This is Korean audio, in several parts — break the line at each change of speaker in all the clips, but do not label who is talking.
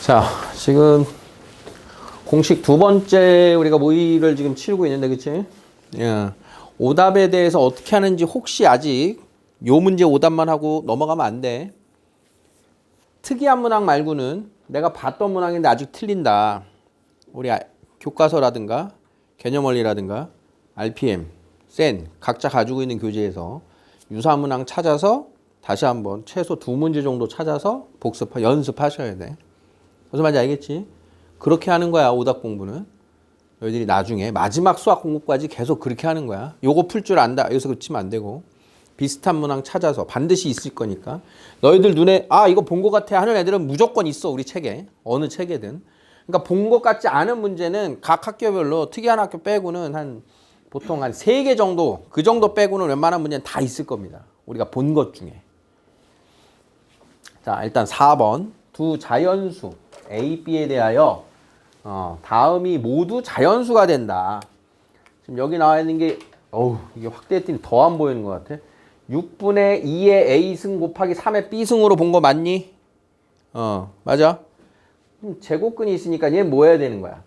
자, 지금 공식 두 번째 우리가 모의를 지금 치르고 있는데, 그치? 예. 오답에 대해서 어떻게 하는지 혹시 아직 요 문제 오답만 하고 넘어가면 안 돼. 특이한 문항 말고는 내가 봤던 문항인데 아직 틀린다. 우리 교과서라든가 개념원리라든가 RPM, 센 각자 가지고 있는 교재에서 유사한 문항 찾아서 다시 한번 최소 두 문제 정도 찾아서 연습하셔야 돼. 무슨 말인지 알겠지? 그렇게 하는 거야, 오답 공부는. 너희들이 나중에 마지막 수학 공부까지 계속 그렇게 하는 거야. 요거 풀 줄 안다. 여기서 그치면 안 되고. 비슷한 문항 찾아서 반드시 있을 거니까. 너희들 눈에 이거 본 것 같아 하는 애들은 무조건 있어, 우리 책에. 어느 책에든. 그러니까 본 것 같지 않은 문제는 각 학교별로 특이한 학교 빼고는 보통 한 3개 정도, 그 정도 빼고는 웬만한 문제는 다 있을 겁니다. 우리가 본 것 중에. 자, 일단 4번. 두 자연수 A, B에 대하여 다음이 모두 자연수가 된다. 지금 여기 나와 있는 게 이게 확대했더니 더 안 보이는 것 같아. 6분의 2의 A승 곱하기 3의 B승으로 본 거 맞니? 맞아. 제곱근이 있으니까 얘는 뭐 해야 되는 거야?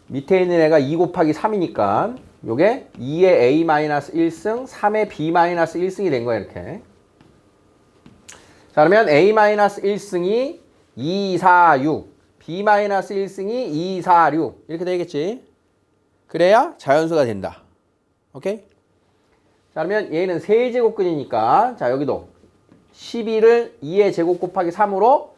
밑에 있는 애가 2 곱하기 3이니까 요게 2의 A-1승, 3의 B-1승이 된 거야, 이렇게. 자, 그러면 A-1승이 2, 4, 6, B-1승이 2, 4, 6 이렇게 되겠지. 그래야 자연수가 된다. 오케이? 자, 그러면 얘는 세제곱근이니까 자, 여기도 11을 2의 제곱 곱하기 3으로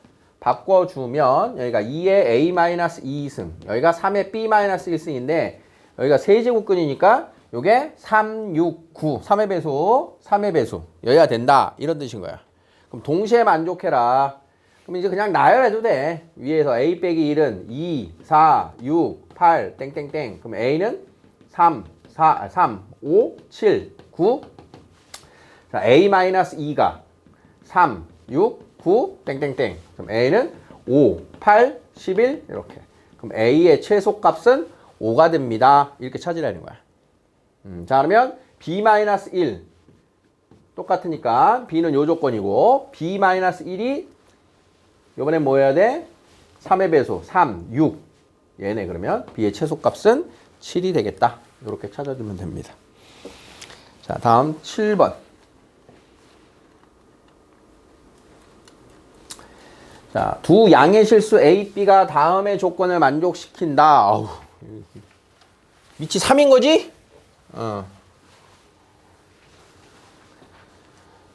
바꿔주면 여기가 2의 A-2승, 여기가 3의 B-1승인데 여기가 세제곱근이니까 요게 3, 6, 9, 3의 배수, 3의 배수 여기가 된다. 이런 뜻인 거야. 그럼 동시에 만족해라. 그럼 이제 그냥 나열해도 돼. 위에서 A 빼기 1은 2, 4, 6, 8, 땡땡땡. 그럼 A는 3, 5, 7, 9. 자, A-2가 3, 6, 9, 땡땡땡. 그럼 A는 5, 8, 11 이렇게. 그럼 A의 최소값은 5가 됩니다. 이렇게 찾으라는 거야. 자, 그러면 B-1 똑같으니까 B는 요 조건이고 B-1이 요번엔 뭐 해야 돼? 3의 배수 3, 6 얘네 그러면 B의 최소값은 7이 되겠다. 이렇게 찾아주면 됩니다. 자, 다음 7번. 자, 두 양의 실수 A, B가 다음의 조건을 만족시킨다. 위치 3인 거지?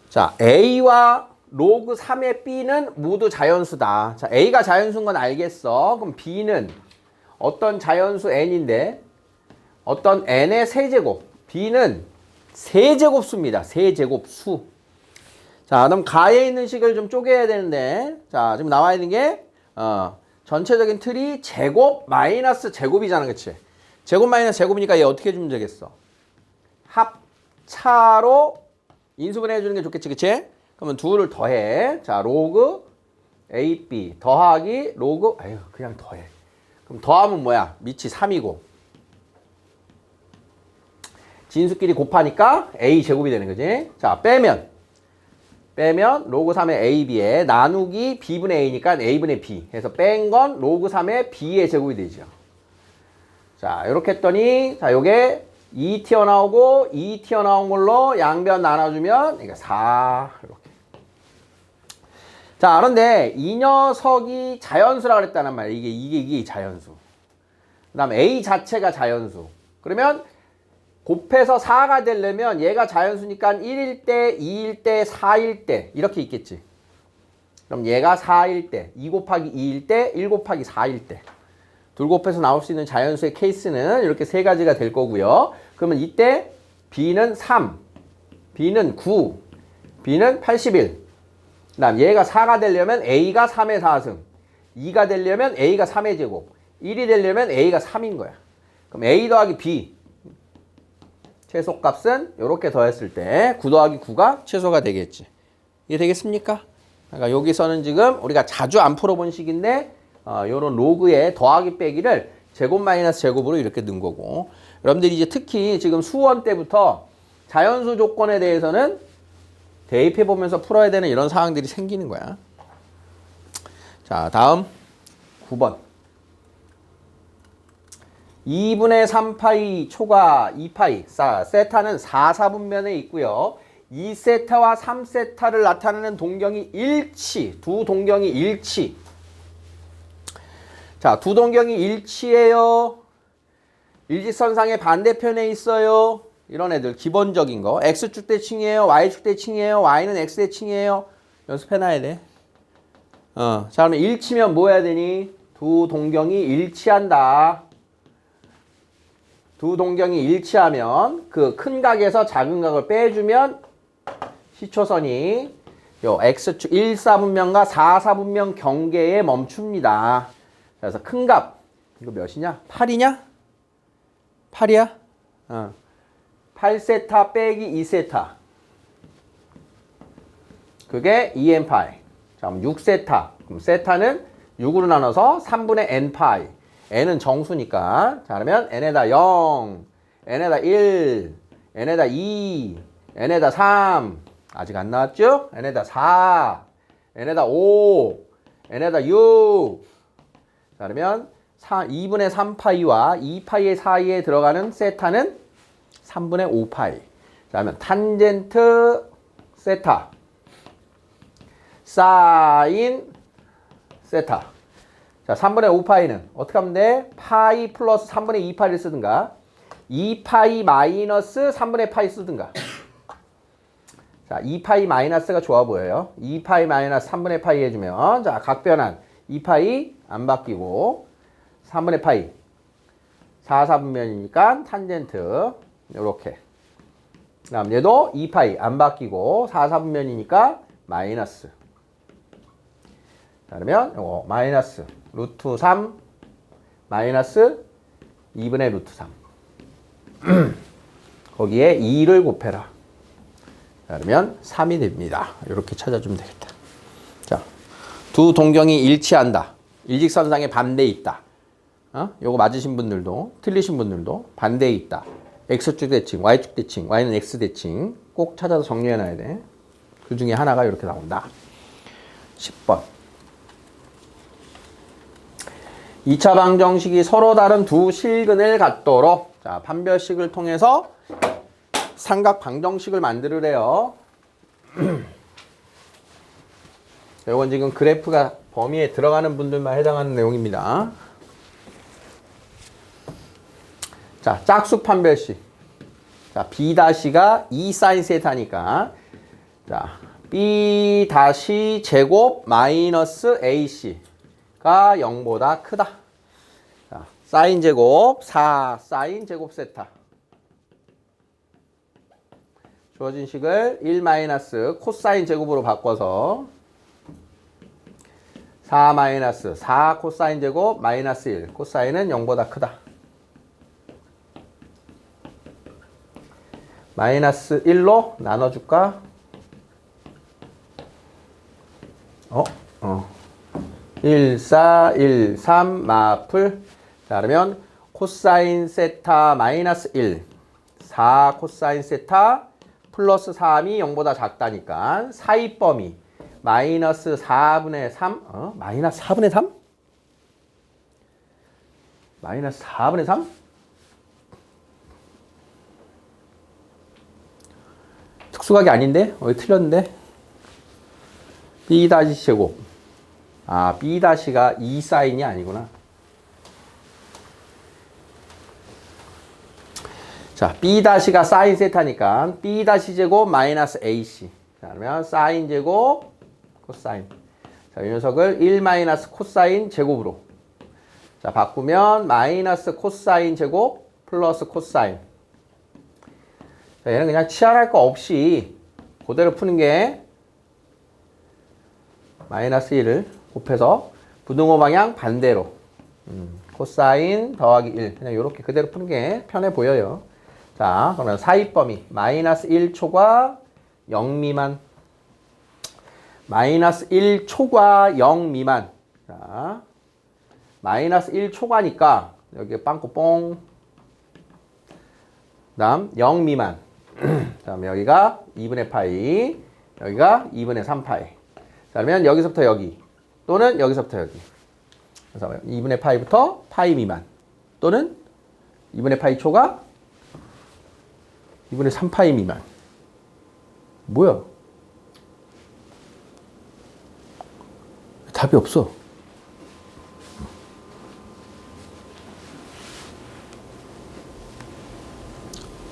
자, A와 로그 3의 B는 모두 자연수다. 자, A가 자연수인 건 알겠어. 그럼 B는 어떤 자연수 N인데 어떤 N의 세제곱. B는 세제곱수입니다. 세제곱수. 자, 그럼 가에 있는 식을 좀 쪼개야 되는데 자, 지금 나와 있는 게 전체적인 틀이 제곱 마이너스 제곱이잖아. 그치? 제곱 마이너스 제곱이니까 얘 어떻게 해주면 되겠어? 합차로 인수분해 해주는 게 좋겠지, 그치? 그러면 둘을 더해. 자, 로그 AB 더하기 로그 그냥 더해. 그럼 더하면 뭐야? 밑이 3이고 진수끼리 곱하니까 A 제곱이 되는 거지. 자, 빼면 로그 3의 AB에 나누기 B분의 A니까 A분의 B 해서 뺀 건 로그 3의 B의 제곱이 되죠. 자, 이렇게 했더니 자, 요게 2 튀어나오고 2 튀어나온 걸로 양변 나눠주면 그러니까 4 이렇게. 자, 그런데 이 녀석이 자연수라 그랬다는 말이야. 이게 자연수. 그 다음 A 자체가 자연수. 그러면 곱해서 4가 되려면 얘가 자연수니까 1일 때, 2일 때, 4일 때 이렇게 있겠지. 그럼 얘가 4일 때, 2 곱하기 2일 때, 1 곱하기 4일 때. 둘 곱해서 나올 수 있는 자연수의 케이스는 이렇게 세 가지가 될 거고요. 그러면 이때 B는 3, B는 9, B는 81. 그 다음 얘가 4가 되려면 A가 3의 4승, 2가 되려면 A가 3의 제곱, 1이 되려면 A가 3인 거야. 그럼 A 더하기 B 최소값은 이렇게 더했을 때 9 더하기 9가 최소가 되겠지. 이게 되겠습니까? 그러니까 여기서는 지금 우리가 자주 안 풀어본 식인데 요런 로그의 더하기 빼기를 제곱 마이너스 제곱으로 이렇게 넣은 거고, 여러분들이 이제 특히 지금 수원 때부터 자연수 조건에 대해서는 대입해 보면서 풀어야 되는 이런 상황들이 생기는 거야. 자, 다음 9번. 2분의 3파이 초과 2파이. 세타는 4, 4분면에 있고요. 2세타와 3세타를 나타내는 동경이 일치. 두 동경이 일치. 자, 두 동경이 일치해요. 일직선상의 반대편에 있어요. 이런 애들 기본적인 거. X축 대칭이에요. Y축 대칭이에요. Y는 X 대칭이에요. 연습해놔야 돼. 자, 그러면 일치면 뭐 해야 되니? 두 동경이 일치한다. 두 동경이 일치하면 그 큰 각에서 작은 각을 빼주면 시초선이 요 X축 1, 4분면과 4, 4분면 경계에 멈춥니다. 그래서 큰 값, 이거 몇이냐? 8이냐? 8이야? 8세타 빼기 2세타. 그게 2n파이. 자, 그럼 6세타. 그럼 세타는 6으로 나눠서 3분의 n파이. n은 정수니까. 자, 그러면 n에다 0, n에다 1, n에다 2, n에다 3. 아직 안 나왔죠? n에다 4, n에다 5, n에다 6. 자, 그러면 2분의 3파이와 2파이의 사이에 들어가는 세타는 3분의 5파이. 자, 그러면 탄젠트 세타, 사인 세타. 자, 3분의 5파이는 어떻게 하면 돼? 파이 플러스 3분의 2파이를 쓰든가 2파이 마이너스 3분의 파이 쓰든가. 자, 2파이 마이너스가 좋아 보여요. 2파이 마이너스 3분의 파이 해주면, 자, 각변환 2파이 안 바뀌고 3분의 파이 4, 4분면이니까 탄젠트 요렇게. 그 다음 얘도 2파이 안 바뀌고 4, 4분면이니까 마이너스. 자, 그러면 요거 마이너스 루트 3 마이너스 2분의 루트 3 거기에 2를 곱해라. 자, 그러면 3이 됩니다. 이렇게 찾아주면 되겠다. 자, 두 동경이 일치한다. 일직선상에 반대에 있다. 요거 맞으신 분들도 틀리신 분들도 반대에 있다. X축 대칭, Y축 대칭, Y는 X 대칭 꼭 찾아서 정리해놔야 돼. 그 중에 하나가 이렇게 나온다. 10번. 2차 방정식이 서로 다른 두 실근을 갖도록, 자, 판별식을 통해서 삼각 방정식을 만들으래요. 이건 지금 그래프가 범위에 들어가는 분들만 해당하는 내용입니다. 자, 짝수 판별식. 자, B-가 2sin 세타니까, 자, B- 제곱 마이너스 AC가 0보다 크다. 자, 사인 제곱 4 사인 제곱 세타. 주어진 식을 1 마이너스 코사인 제곱으로 바꿔서 4 마이너스 4 코사인 제곱 마이너스 1. 코사인은 0보다 크다. 마이너스 1로 나눠줄까? 1, 4, 1, 3, 마플. 자, 그러면 코사인 세타 마이너스 1. 4 코사인 세타 플러스 3이 0보다 작다니까 사이 범위 마이너스 4분의 3. 마이너스 4분의 3? 마이너스 4분의 3? 특수각이 아닌데? 틀렸는데? B- 제곱. B-가 2사인이 아니구나. 자, B-가 사인 세타니까 B- 제곱 마이너스 AC. 자, 그러면 사인 제곱 코사인. 자, 이 녀석을 1 마이너스 코사인 제곱으로. 자, 바꾸면 마이너스 코사인 제곱 플러스 코사인. 자, 얘는 그냥 치환할 거 없이 그대로 푸는 게 마이너스 1을 곱해서 부등호 방향 반대로 코사인 더하기 1 그냥 이렇게 그대로 푸는 게 편해 보여요. 자, 그러면 사이 범위 마이너스 1 초과 0 미만. 마이너스 1 초과 0 미만. 자, 마이너스 1 초과니까 여기 빵꾸 뽕. 다음 0 미만. 다음 여기가 2분의 파이, 여기가 2분의 3파이. 자, 그러면 여기서부터 여기 또는 여기서부터 여기. 그래서 2분의 파이부터 파이 미만 또는 2분의 파이 초가 2분의 3파이 미만. 뭐야? 답이 없어.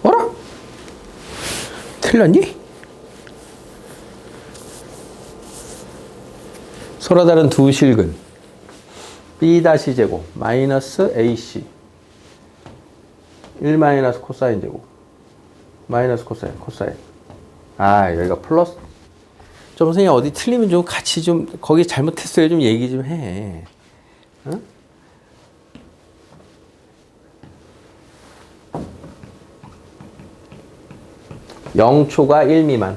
어라? 틀렸니? 서로 다른 두 실근 B-제곱 마이너스 AC 1 마이너스 코사인 제곱 마이너스 코사인 아 여기가 플러스 좀 선생님 어디 틀리면 좀 같이 좀 거기 잘못했어요 좀 얘기 좀 해. 응? (0초가 1 미만)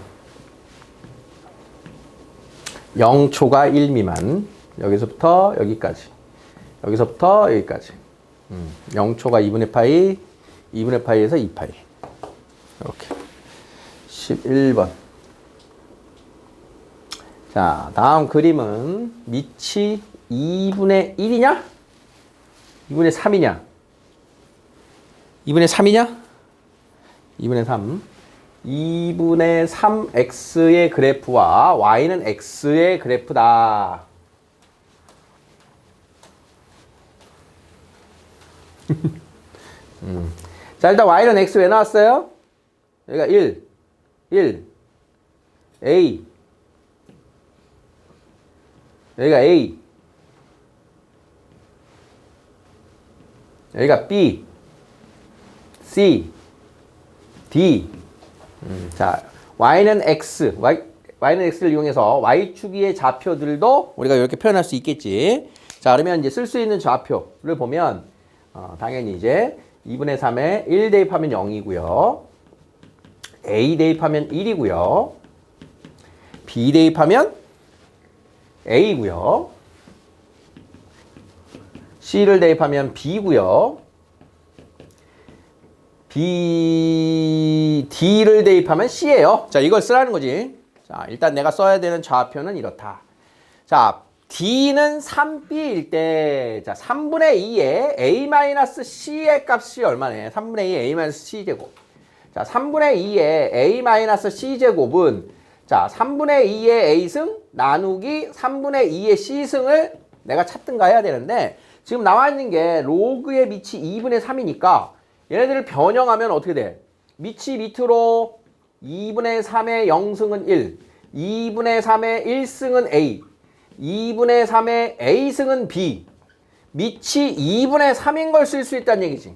0초가 1 미만 여기서부터 여기까지 여기서부터 여기까지 0초가 2분의 파이 2분의 파이에서 2파이 이렇게 11번. 자 다음 그림은 밑이 2분의 1이냐 2분의 3이냐 2분의 3이냐 2분의 3 2분의 3x의 그래프와 y는 x의 그래프다. 자 일단 y는 x 왜 나왔어요? 여기가 1 a 여기가 a 여기가 b c d. 자 y는 x y는 x를 이용해서 y축의 좌표들도 우리가 이렇게 표현할 수 있겠지. 자 그러면 이제 쓸 수 있는 좌표를 보면 당연히 이제 2분의 3에 1 대입하면 0이고요. a 대입하면 1이고요. b 대입하면 a고요. c를 대입하면 b고요. d를 대입하면 c예요. 자 이걸 쓰라는 거지. 자 일단 내가 써야 되는 좌표는 이렇다. 자 d는 3b일 때, 자, 3분의 2에 a-c의 값이 얼마네? 3분의 2에 a-c 제곱. 자, 3분의 2에 a-c 제곱은, 자, 3분의 2의 a승 나누기 3분의 2의 c승을 내가 찾든가 해야 되는데, 지금 나와 있는 게 로그의 밑이 2분의 3이니까, 얘네들을 변형하면 어떻게 돼? 밑이 밑으로 2분의 3의 0승은 1, 2분의 3의 1승은 a, 2분의 3의 a승은 b. 밑이 2분의 3인 걸 쓸 수 있다는 얘기지.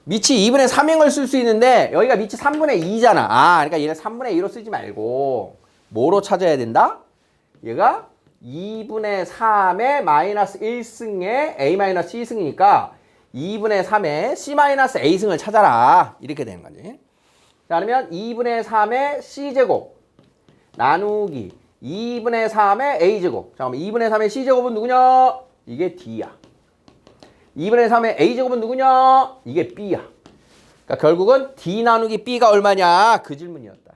밑이 2분의 3인 걸 쓸 수 있는데 여기가 밑이 3분의 2잖아. 그러니까 얘는 3분의 2로 쓰지 말고 뭐로 찾아야 된다? 얘가 2분의 3의 마이너스 1승의 a-c승이니까 2분의 3의 c-a승을 찾아라. 이렇게 되는 거지. 자, 그러면 2분의 3의 c제곱 나누기 2분의 3의 a제곱. 잠깐만, 2분의 3의 c제곱은 누구냐? 이게 d야. 2분의 3의 a제곱은 누구냐? 이게 b야. 그러니까 결국은 d 나누기 b가 얼마냐? 그 질문이었다.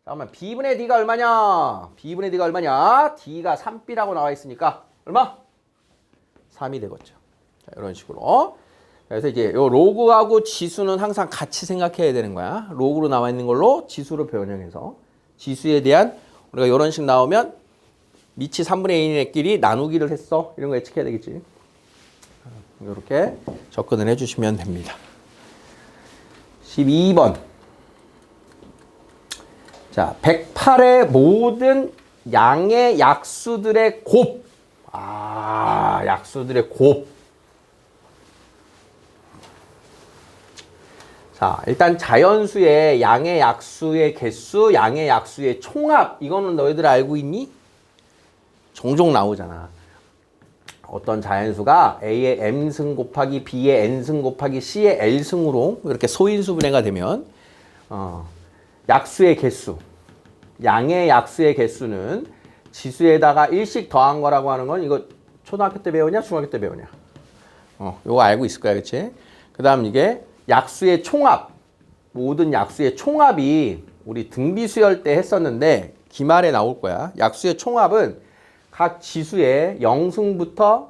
잠깐만, b분의 d가 얼마냐? b분의 d가 얼마냐? d가 3b라고 나와 있으니까 얼마? 3이 되겠죠. 자, 이런 식으로. 그래서 이제 요 로그하고 지수는 항상 같이 생각해야 되는 거야. 로그로 나와 있는 걸로 지수로 변형해서 지수에 대한 우리가 이런 식 나오면 밑이 3분의 1인의끼리 나누기를 했어. 이런 거 예측해야 되겠지. 이렇게 접근을 해주시면 됩니다. 12번. 자, 108의 모든 양의 약수들의 곱. 약수들의 곱. 자, 일단 자연수의 양의 약수의 개수, 양의 약수의 총합. 이거는 너희들 알고 있니? 종종 나오잖아. 어떤 자연수가 A의 M승 곱하기 B의 N승 곱하기 C의 L승으로 이렇게 소인수 분해가 되면 약수의 개수, 양의 약수의 개수는 지수에다가 1씩 더한 거라고 하는 건 이거 초등학교 때 배우냐? 중학교 때 배우냐? 요거 알고 있을 거야, 그치? 그 다음 이게 약수의 총합, 모든 약수의 총합이 우리 등비수열 때 했었는데 기말에 나올 거야. 약수의 총합은 각 지수의 0승부터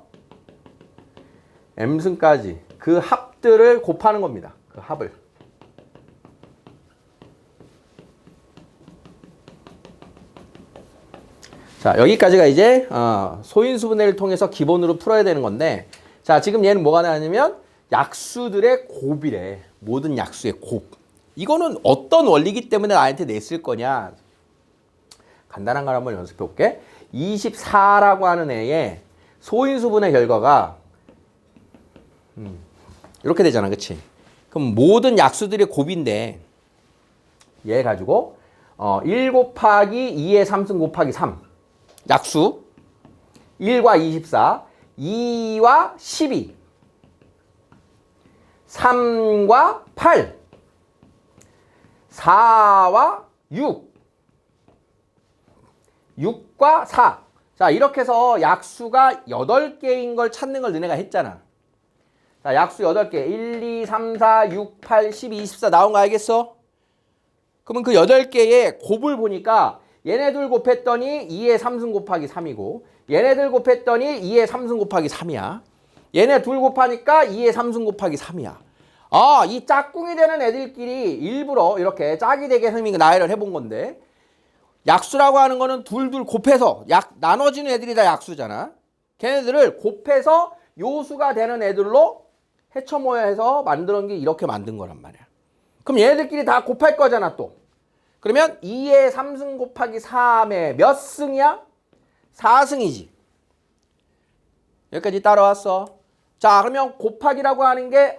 m승까지 그 합들을 곱하는 겁니다. 그 합을. 자, 여기까지가 이제 소인수분해를 통해서 기본으로 풀어야 되는 건데, 자, 지금 얘는 뭐가 나왔냐면 약수들의 곱이래. 모든 약수의 곱. 이거는 어떤 원리이기 때문에 나한테 냈을 거냐. 간단한 걸 한번 연습해 볼게. 24라고 하는 애의 소인수분해 결과가 이렇게 되잖아. 그치? 그럼 모든 약수들의 곱인데 얘 가지고 1 곱하기 2의 3승 곱하기 3 약수 1과 24 2와 12 3과 8 4와 6 6과 4. 자, 이렇게 해서 약수가 8개인 걸 찾는 걸 너네가 했잖아. 자, 약수 8개. 1, 2, 3, 4, 6, 8, 12, 24 나온 거 알겠어? 그러면 그 8개의 곱을 보니까 얘네들 곱했더니 2의 3승 곱하기 3이고 얘네들 곱했더니 2의 3승 곱하기 3이야. 얘네 둘 곱하니까 2의 3승 곱하기 3이야. 아, 이 짝꿍이 되는 애들끼리 일부러 이렇게 짝이 되게 선생님이 나열을 해본 건데 약수라고 하는 거는 둘둘 곱해서 나눠지는 애들이 다 약수잖아. 걔네들을 곱해서 요수가 되는 애들로 해쳐 모여 해서 만드는 게 이렇게 만든 거란 말이야. 그럼 얘네들끼리 다 곱할 거잖아 또. 그러면 2의 3승 곱하기 3의 몇 승이야? 4승이지. 여기까지 따라왔어. 자, 그러면 곱하기라고 하는 게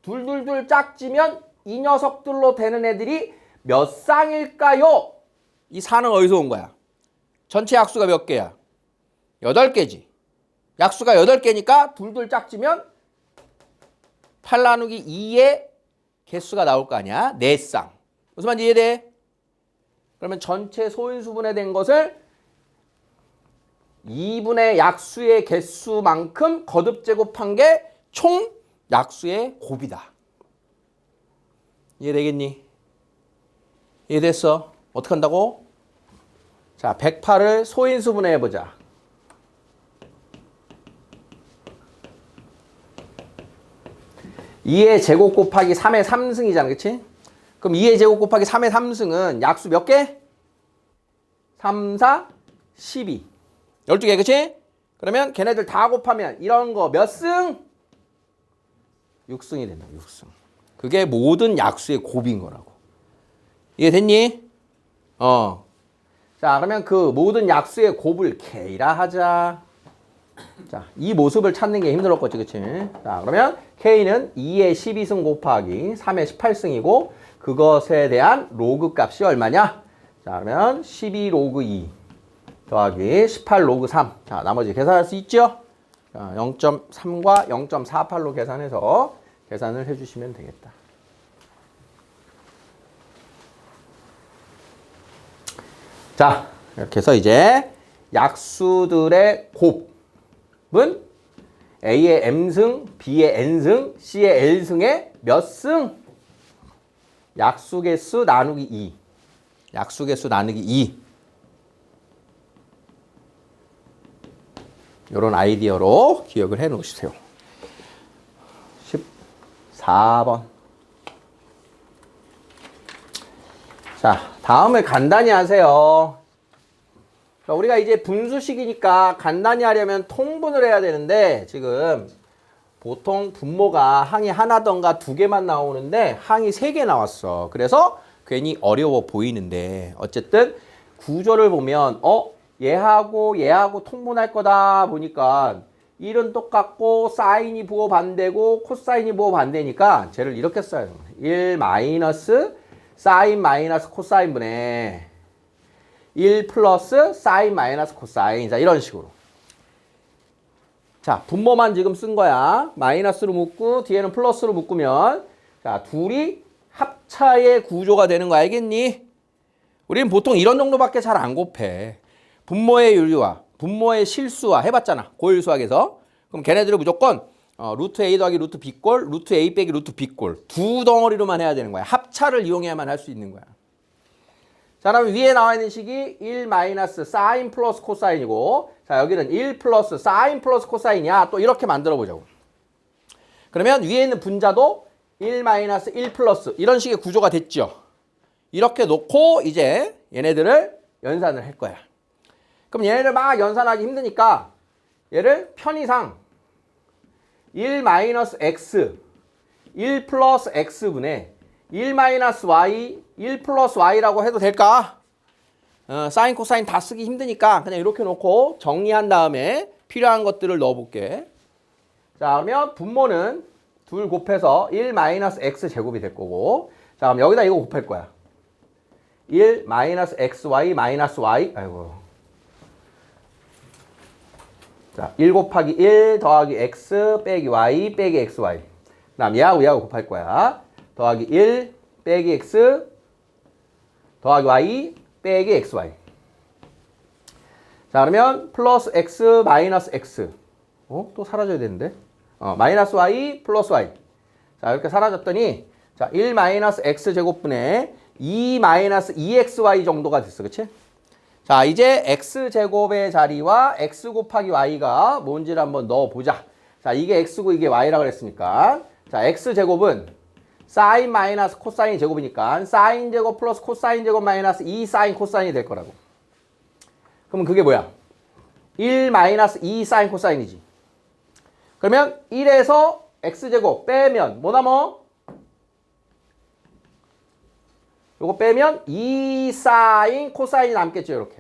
둘둘둘 짝지면 이 녀석들로 되는 애들이 몇 쌍일까요? 이 4는 어디서 온 거야? 전체 약수가 몇 개야? 8개지. 약수가 8개니까 둘둘 짝지면 8 나누기 2의 개수가 나올 거 아니야? 4쌍. 무슨 말인지 이해돼? 그러면 전체 소인수분해된 것을 2분의 약수의 개수만큼 거듭 제곱한 게 총 약수의 곱이다. 이해되겠니? 이해됐어? 어떻게 한다고? 자, 108을 소인수분해 해보자. 2의 제곱 곱하기 3의 3승이잖아. 그치? 그럼 2의 제곱 곱하기 3의 3승은 약수 몇 개? 3, 4, 12. 12개, 그치? 그러면 걔네들 다 곱하면 이런 거 몇 승? 6승이 된다. 6승. 그게 모든 약수의 곱인 거라고. 이해됐니? 자, 그러면 그 모든 약수의 곱을 K라 하자. 자, 이 모습을 찾는 게 힘들었겠지, 그치? 자, 그러면 K는 2의 12승 곱하기 3의 18승이고 그것에 대한 로그 값이 얼마냐? 자, 그러면 12 로그 2 더하기 18 로그 3. 자, 나머지 계산할 수 있죠? 자, 0.3과 0.48로 계산해서 계산을 해주시면 되겠다. 자, 이렇게 해서 이제 약수들의 곱은 A의 M승, B의 N승, C의 L승의 몇 승? 약수개수 나누기 2. 약수개수 나누기 2. 이런 아이디어로 기억을 해 놓으세요. 14번. 자, 다음을 간단히 하세요. 자, 우리가 이제 분수식이니까 간단히 하려면 통분을 해야 되는데 지금 보통 분모가 항이 하나던가 2개만 나오는데 항이 3개 나왔어. 그래서 괜히 어려워 보이는데 어쨌든 구조를 보면 얘하고 통분할 거다 보니까 1은 똑같고 사인이 부호 반대고 코사인이 부호 반대니까 쟤를 이렇게 써요. 1 마이너스 사인 마이너스 코사인 분의 1 플러스 사인 마이너스 코사인. 자, 이런 식으로. 자, 분모만 지금 쓴 거야. 마이너스로 묶고 뒤에는 플러스로 묶으면 자, 둘이 합차의 구조가 되는 거 알겠니? 우리는 보통 이런 정도밖에 잘 안 곱해. 분모의 유리와 분모의 실수와 해봤잖아. 고일 수학에서. 그럼 걔네들을 무조건 루트 A 더하기 루트 B꼴, 루트 A 빼기 루트 B꼴 두 덩어리로만 해야 되는 거야. 합차를 이용해야만 할 수 있는 거야. 자, 그러면 위에 나와 있는 식이 1 마이너스 사인 플러스 코사인이고, 자, 여기는 1 플러스 사인 플러스 코사인이야. 또 이렇게 만들어 보자고. 그러면 위에 있는 분자도 1 마이너스 1 플러스 이런 식의 구조가 됐죠. 이렇게 놓고 이제 얘네들을 연산을 할 거야. 그럼 얘네들 막 연산하기 힘드니까 얘를 편의상 1 마이너스 x 1 플러스 x분의 1 마이너스 y 1 플러스 y라고 해도 될까? 사인 코사인 다 쓰기 힘드니까 그냥 이렇게 놓고 정리한 다음에 필요한 것들을 넣어볼게. 자, 그러면 분모는 둘 곱해서 1 마이너스 x 제곱이 될 거고, 자, 그럼 여기다 이거 곱할 거야. 1 마이너스 xy 마이너스 y, 아이고. 자, 1 곱하기 1 더하기 x 빼기 y 빼기 xy. 그 다음 얘하고 곱할 거야. 더하기 1 빼기 x 더하기 y 빼기 xy. 자, 그러면 플러스 x 마이너스 x. 또 사라져야 되는데. 마이너스 y 플러스 y. 자, 이렇게 사라졌더니, 자, 1 마이너스 x 제곱분의 2 마이너스 2xy 정도가 됐어. 그치? 자, 이제 x 제곱의 자리와 x 곱하기 y가 뭔지를 한번 넣어보자. 자, 이게 x고 이게 y라고 그랬으니까. 자, x 제곱은 사인 마이너스 코사인 제곱이니까 사인 제곱 플러스 코사인 제곱 마이너스 2 사인 코사인이 될 거라고. 그러면 그게 뭐야? 1 마이너스 2 사인 코사인이지. 그러면 1에서 x제곱 빼면 뭐 남아? 요거 빼면 2 사인 코사인이 남겠죠. 이렇게.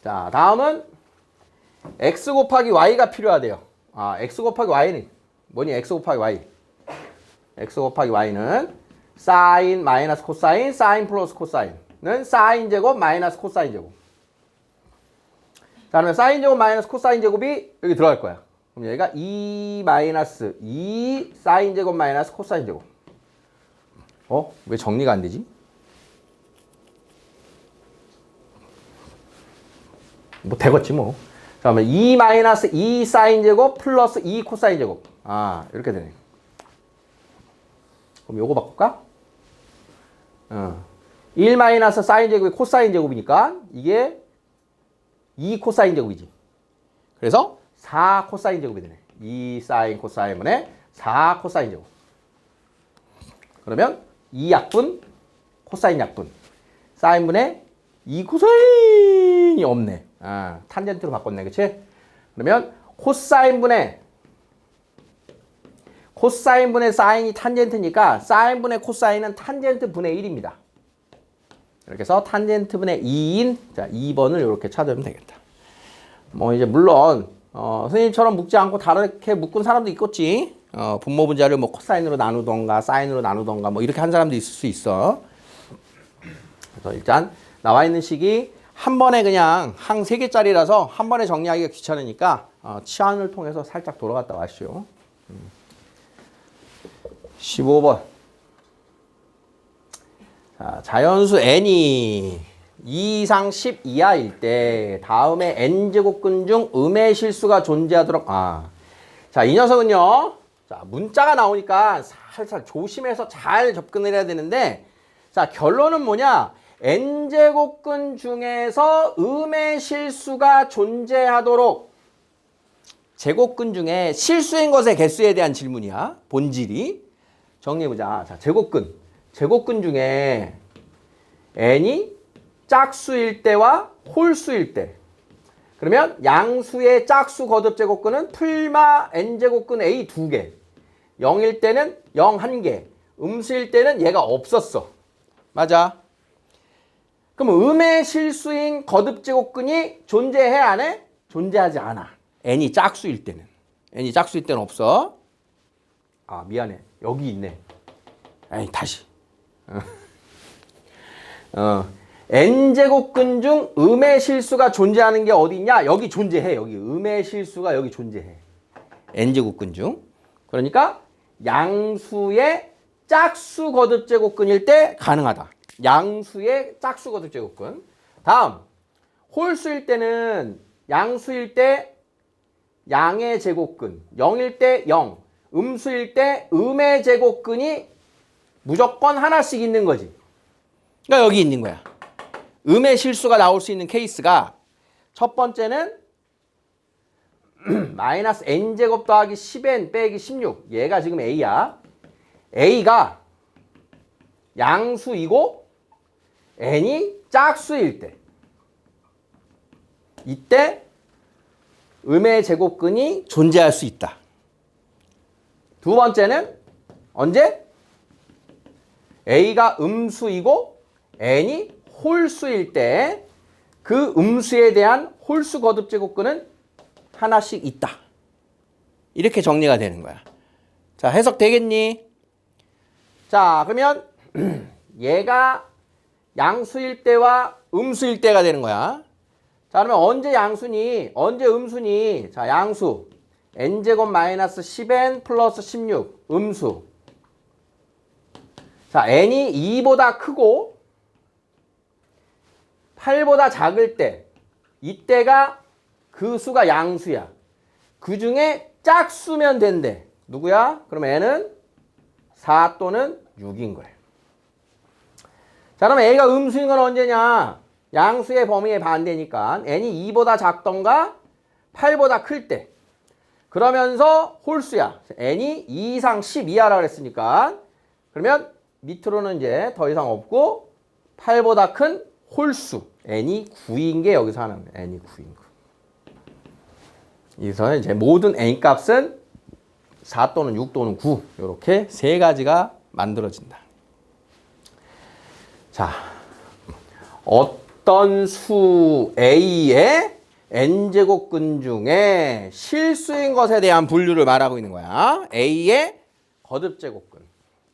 자, 다음은 x 곱하기 y가 필요하대요. x 곱하기 y는 뭐니? x 곱하기 y. x 곱하기 y는 사인 마이너스 코사인 사인 플러스 코사인은 사인 제곱 마이너스 코사인 제곱. 자, 그러면 사인 제곱 마이너스 코사인 제곱이 여기 들어갈 거야. 그럼 여기가 2 마이너스 2 사인 제곱 마이너스 코사인 제곱. 왜 정리가 안 되지? 뭐 되겠지 뭐. 자, 그러면 2 마이너스 2 사인 제곱 플러스 2 코사인 제곱. 이렇게 되네. 그럼 요거 바꿀까? 1 마이너스 사인 제곱이 코사인 제곱이니까 이게 2 코사인 제곱이지. 그래서 4 코사인 제곱이 되네. 2 사인 코사인분의 4 코사인 제곱. 그러면 2 약분 코사인 약분 사인분의 2 코사인이 없네. 탄젠트로 바꿨네. 그치? 그러면 코사인분의 사인이 탄젠트니까 사인분의 코사인은 탄젠트 분의 1입니다. 이렇게 해서 탄젠트 분의 2인 자 2번을 이렇게 찾으면 되겠다. 뭐 이제 물론 선생님처럼 묶지 않고 다르게 묶은 사람도 있겠지. 분모 분자를 뭐 코사인으로 나누던가 사인으로 나누던가 뭐 이렇게 한 사람도 있을 수 있어. 그래서 일단 나와 있는 식이 한 번에 그냥 항 3개짜리라서 한 번에 정리하기가 귀찮으니까 치환을 통해서 살짝 돌아갔다 와시오. 15번. 자, 자연수 n이 2 이상 10 이하일 때 다음에 n제곱근 중 음의 실수가 존재하도록 자, 이 녀석은요. 자, 문자가 나오니까 살살 조심해서 잘 접근을 해야 되는데 자, 결론은 뭐냐? n제곱근 중에서 음의 실수가 존재하도록 제곱근 중에 실수인 것의 개수에 대한 질문이야. 본질이. 정리해보자. 자, 제곱근 중에 n이 짝수일 때와 홀수일 때. 그러면 양수의 짝수 거듭 제곱근은 풀마 n제곱근 a 2개. 0일 때는 0 1개. 음수일 때는 얘가 없었어. 맞아. 그럼 음의 실수인 거듭 제곱근이 존재해 안 해? 존재하지 않아. n이 짝수일 때는. n이 짝수일 때는 없어. 미안해. 여기 있네. 에이, 다시. n제곱근 중 음의 실수가 존재하는 게 어디 있냐? 여기 존재해. 여기 음의 실수가 여기 존재해. n제곱근 중. 그러니까 양수의 짝수 거듭 제곱근일 때 가능하다. 양수의 짝수 거듭 제곱근. 다음 홀수일 때는 양수일 때 양의 제곱근, 0일 때 0, 음수일 때 음의 제곱근이 무조건 하나씩 있는 거지. 그러니까 여기 있는 거야. 음의 실수가 나올 수 있는 케이스가 첫 번째는 마이너스 n제곱 더하기 10n 빼기 16. 얘가 지금 a야. a가 양수이고 n이 짝수일 때. 이때 음의 제곱근이 존재할 수 있다. 두 번째는 언제? a가 음수이고 n이 홀수일 때 그 음수에 대한 홀수 거듭 제곱근은 하나씩 있다. 이렇게 정리가 되는 거야. 자, 해석 되겠니? 자, 그러면 얘가 양수일 때와 음수일 때가 되는 거야. 자, 그러면 언제 양수니? 언제 음수니? 자, 양수 n제곱 마이너스 10n 플러스 16 음수. 자, n이 2보다 크고 8보다 작을 때 이때가 그 수가 양수야. 그 중에 짝수면 된대. 누구야? 그럼 n은 4 또는 6인 거예요. 자, 그러면 a가 음수인 건 언제냐? 양수의 범위의 반대니까 n이 2보다 작던가 8보다 클 때. 그러면서 홀수야. n이 2 이상 10 이하라고 그랬으니까 그러면 밑으로는 이제 더 이상 없고 8보다 큰 홀수 n이 9인 게 여기서 하는 거예요. n이 9인 거. 그래서 이제 모든 n 값은 4 또는 6 또는 9 이렇게 세 가지가 만들어진다. 자, 어떤 수 a의 n제곱근 중에 실수인 것에 대한 분류를 말하고 있는 거야. a의 거듭제곱근.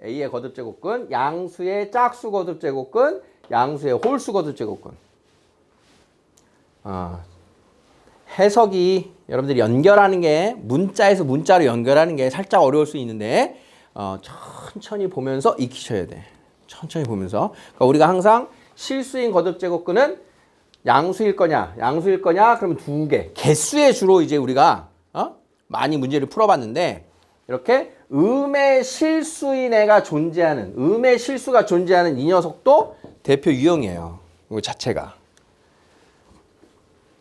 a의 거듭제곱근, 양수의 짝수 거듭제곱근, 양수의 홀수 거듭제곱근. 해석이 여러분들이 연결하는 게 문자에서 문자로 연결하는 게 살짝 어려울 수 있는데 천천히 보면서 익히셔야 돼. 천천히 보면서. 그러니까 우리가 항상 실수인 거듭제곱근은 양수일 거냐, 양수일 거냐, 그러면 두 개. 개수에 주로 이제 우리가 많이 문제를 풀어봤는데 이렇게 음의 실수인 애가 존재하는, 음의 실수가 존재하는 이 녀석도 대표 유형이에요. 이거 자체가.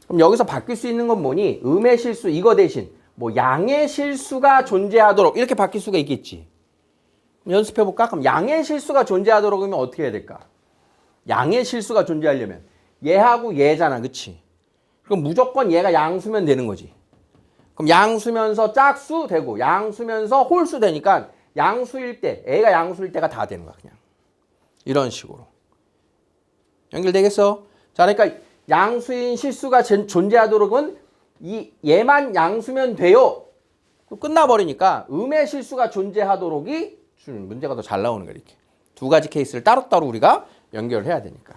그럼 여기서 바뀔 수 있는 건 뭐니? 음의 실수 이거 대신 뭐 양의 실수가 존재하도록 이렇게 바뀔 수가 있겠지. 연습해 볼까? 그럼 양의 실수가 존재하도록 하면 어떻게 해야 될까? 양의 실수가 존재하려면 얘하고 얘잖아, 그치? 그럼 무조건 얘가 양수면 되는 거지. 그럼 양수면서 짝수 되고 양수면서 홀수 되니까 양수일 때, A가 양수일 때가 다 되는 거야, 그냥. 이런 식으로. 연결되겠어? 자, 그러니까 양수인 실수가 존재하도록은 얘만 양수면 돼요. 끝나버리니까 음의 실수가 존재하도록이 문제가 더 잘 나오는 거야, 이렇게. 두 가지 케이스를 따로따로 우리가 연결을 해야 되니까.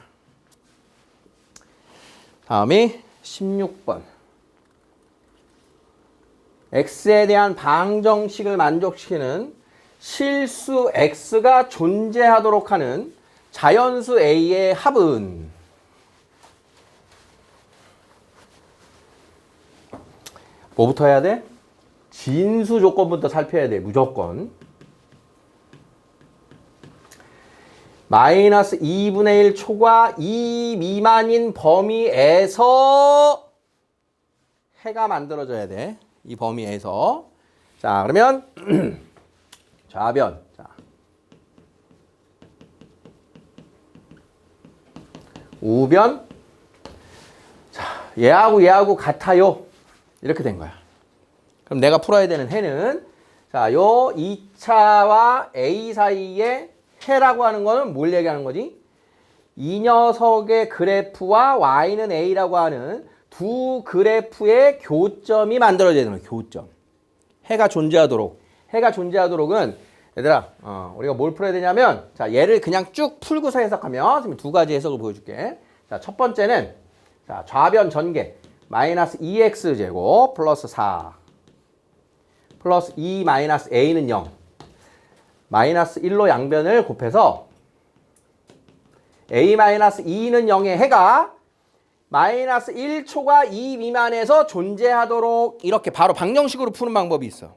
다음이 16번. x에 대한 방정식을 만족시키는 실수 x가 존재하도록 하는 자연수 a의 합은 뭐부터 해야 돼? 진수 조건부터 살펴야 돼, 무조건. 마이너스 2분의 1 초과 2 미만인 범위에서 해가 만들어져야 돼. 이 범위에서. 자, 그러면 좌변. 자. 우변. 자, 얘하고 같아요. 이렇게 된 거야. 그럼 내가 풀어야 되는 해는 자, 요 2차와 A 사이에 해라고 하는 거는 뭘 얘기하는 거지? 이 녀석의 그래프와 y는 a라고 하는 두 그래프의 교점이 만들어져야 되는 거예요. 교점. 해가 존재하도록. 해가 존재하도록은 얘들아 우리가 뭘 풀어야 되냐면 자, 얘를 그냥 쭉 풀고서 해석하면 지금 두 가지 해석을 보여줄게. 자, 첫 번째는 자, 좌변 전개 마이너스 2x제곱 플러스 4 플러스 2 마이너스 a는 0 마이너스 1로 양변을 곱해서 a 마이너스 2는 0의 해가 마이너스 1초가 2 미만에서 존재하도록 이렇게 바로 방정식으로 푸는 방법이 있어.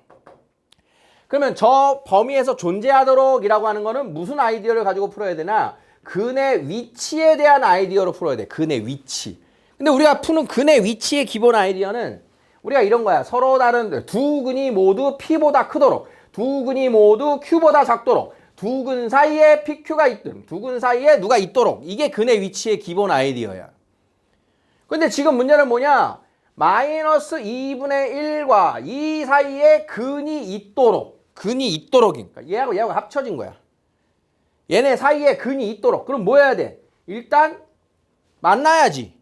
그러면 저 범위에서 존재하도록 이라고 하는 거는 무슨 아이디어를 가지고 풀어야 되나? 근의 위치에 대한 아이디어로 풀어야 돼. 근의 위치. 근데 우리가 푸는 근의 위치의 기본 아이디어는 우리가 이런 거야. 서로 다른 두 근이 모두 P보다 크도록, 두 근이 모두 Q보다 작도록, 두 근 사이에 PQ가 있든, 두 근 사이에 누가 있도록. 이게 근의 위치의 기본 아이디어야. 근데 지금 문제는 뭐냐? 마이너스 2분의 1과 2 사이에 근이 있도록. 근이 있도록이니까. 얘하고 합쳐진 거야. 얘네 사이에 근이 있도록. 그럼 뭐 해야 돼? 일단 만나야지.